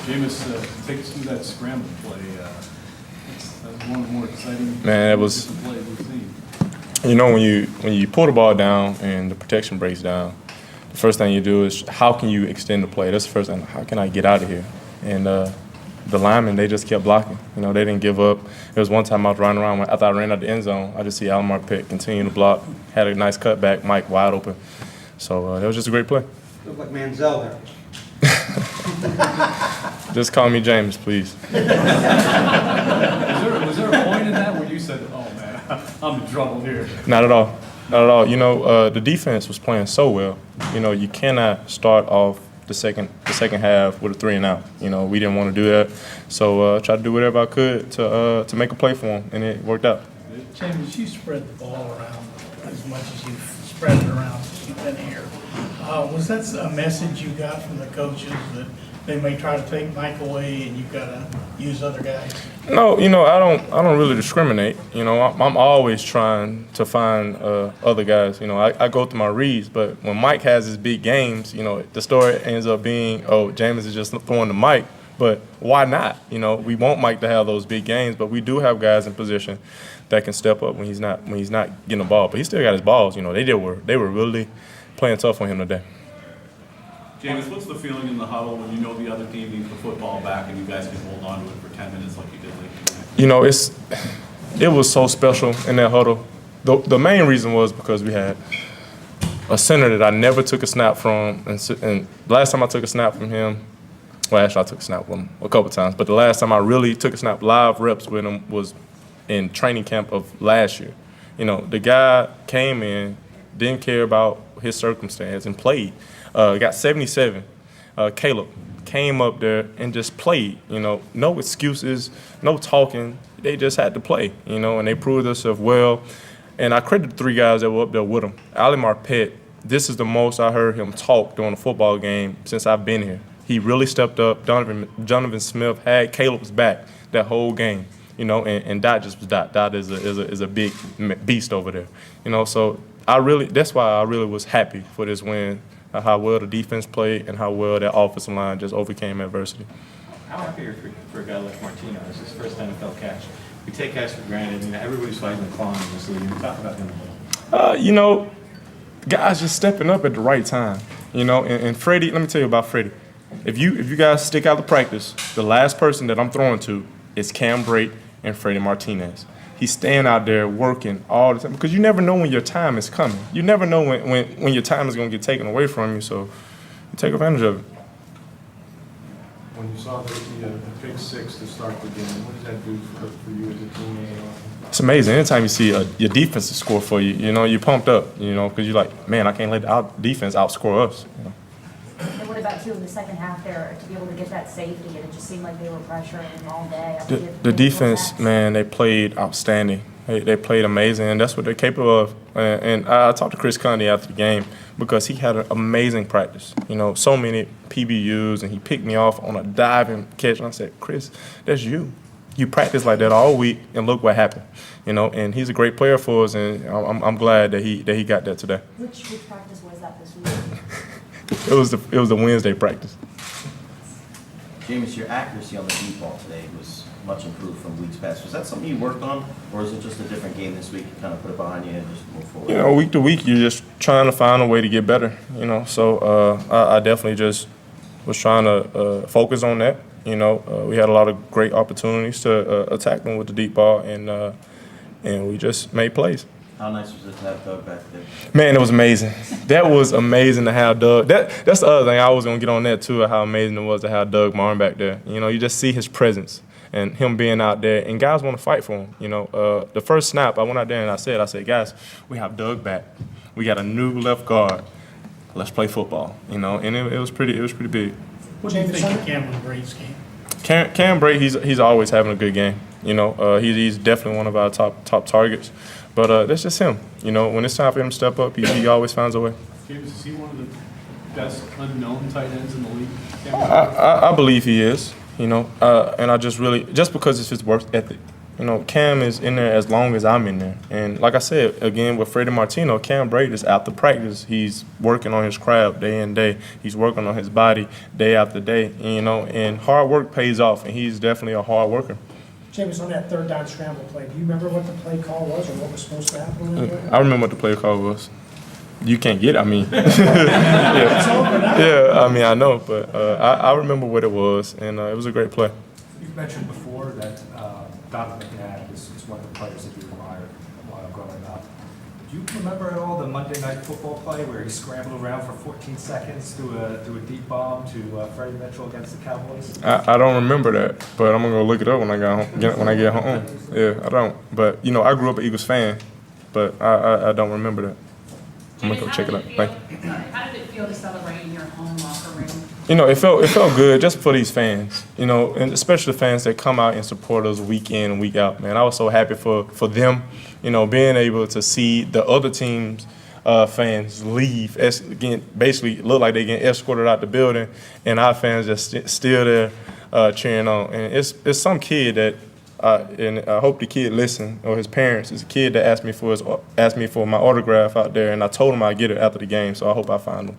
Jameis, take us through that scramble play. That was one of the more exciting plays we've seen. You know, when you pull the ball down and the protection breaks down, the first thing you do is how can you extend the play? That's the first thing. How can I get out of here? And the linemen, they just kept blocking. You know, they didn't give up. There was one time I was running around. After I ran out the end zone, I just see Almar Pitt continue to block. Had a nice cutback, Mike wide open. So that was just a great play. Looked like Manziel there. Just call me James, please. Was there a point in that where you said, "Oh man, I'm in trouble here"? Not at all. Not at all. You know, the defense was playing so well. You know, you cannot start off the second half with a 3 and out. You know, we didn't want to do that. So I tried to do whatever I could to make a play for him, and it worked out. James, you spread the ball around as much as you've spread it around since you've been here. Was that a message you got from the coaches that they may try to take Mike away and you've got to use other guys? No, you know, I don't really discriminate. You know, I'm always trying to find other guys. You know, I go through my reads, but when Mike has his big games, you know, the story ends up being, oh, Jameis is just throwing to Mike. But why not? You know, we want Mike to have those big games, but we do have guys in position that can step up when he's not getting the ball. But he still got his balls. You know, they were really playing tough on him today. Jameis, what's the feeling in the huddle when you know the other team needs the football back and you guys can hold on to it for 10 minutes like you did late tonight? You know, it was so special in that huddle. The main reason was because we had a center that I never took a snap from, and last time I took a snap from him, well, actually I took a snap with him a couple times, but the last time I really took a snap live reps with him was in training camp of last year. You know, the guy came in, didn't care about his circumstance, and played. Got 77. Caleb came up there and just played. You know, no excuses, no talking. They just had to play. You know, and they proved themselves well. And I credit the 3 guys that were up there with him. Almar Pitt, this is the most I heard him talk during a football game since I've been here. He really stepped up. Jonathan Smith had Caleb's back that whole game. You know, and Dot just was Dot. Dot is a big beast over there. You know, so that's why I really was happy for this win. How well the defense played and how well that offensive line just overcame adversity. How happy are you for a guy like Martino? It's his first NFL catch. We take catch for granted. You know, everybody's fighting the claw in this league. We talk about him a little. You know, guys just stepping up at the right time. You know, and Freddie, let me tell you about Freddie. If you guys stick out the practice, the last person that I'm throwing to is Cam Brate and Freddie Martinez. He's staying out there working all the time because you never know when your time is coming. You never know when your time is going to get taken away from you, so you take advantage of it. When you saw the pick 6 to start the game, what does that do for you as a teammate? It's amazing. Anytime you see your defense score for you, you know, you're pumped up, you know, because you're like, man, I can't let our defense outscore us. You know? And what about, too, in the second half there, to be able to get that safety, and it just seemed like they were pressuring him all day? The defense, man, they played outstanding. They played amazing, and that's what they're capable of. And I talked to Chris Conde after the game because he had an amazing practice. You know, so many PBUs, and he picked me off on a diving catch, and I said, Chris, that's you. You practice like that all week, and look what happened. You know, and he's a great player for us, and I'm glad that he got that today. Which practice was that this week? It was the Wednesday practice. Jameis, your accuracy on the deep ball today was much improved from weeks past. Was that something you worked on, or is it just a different game this week? You kind of put it behind you and just move forward? You know, week to week, you're just trying to find a way to get better. You know, so I definitely just was trying to focus on that. You know, we had a lot of great opportunities to attack them with the deep ball, and we just made plays. How nice was it to have Doug back there? Man, it was amazing. That was amazing to have Doug. That's the other thing. I was going to get on that, too, of how amazing it was to have Doug Martin back there. You know, you just see his presence and him being out there, and guys want to fight for him. You know, the first snap, I went out there and I said, guys, we have Doug back. We got a new left guard. Let's play football. You know, and it was pretty big. What do you think of Cameron Brate's game? Cam Brate, he's always having a good game. You know, he's definitely one of our top targets. But that's just him. You know, when it's time for him to step up, he always finds a way. James, is he one of the best unknown tight ends in the league? I believe he is. You know, and I just because it's his work ethic. Cam is in there as long as I'm in there. And like I said, again, with Freddie Martino, Cam Brate is after practice. He's working on his craft day in, day. He's working on his body day after day, and hard work pays off, and he's definitely a hard worker. Jameis, on that third down scramble play, do you remember what the play call was or what was supposed to happen on that play? I remember what the play call was. You can't get it, I mean. It's over now. Yeah, I mean, I know, but I remember what it was, and it was a great play. You've mentioned before that Donovan McNabb is one of the players that you admired while growing up. Do you remember at all the Monday Night Football play where he scrambled around for 14 seconds through a deep bomb to Freddie Mitchell against the Cowboys? I don't remember that, but I'm gonna go look it up when I get home. Yeah, I don't. But I grew up an Eagles fan, but I don't remember that. I'm gonna go check it out. Thank you. How did it feel to celebrate in your home locker room? It felt good just for these fans, and especially the fans that come out and support us week in and week out. Man, I was so happy for them, being able to see the other teams' fans leave, again, basically look like they getting escorted out the building, and our fans just still there cheering on. And it's some kid that, and I hope the kid listen, or his parents. It's a kid that asked me for my autograph out there, and I told him I'd get it after the game, so I hope I find him.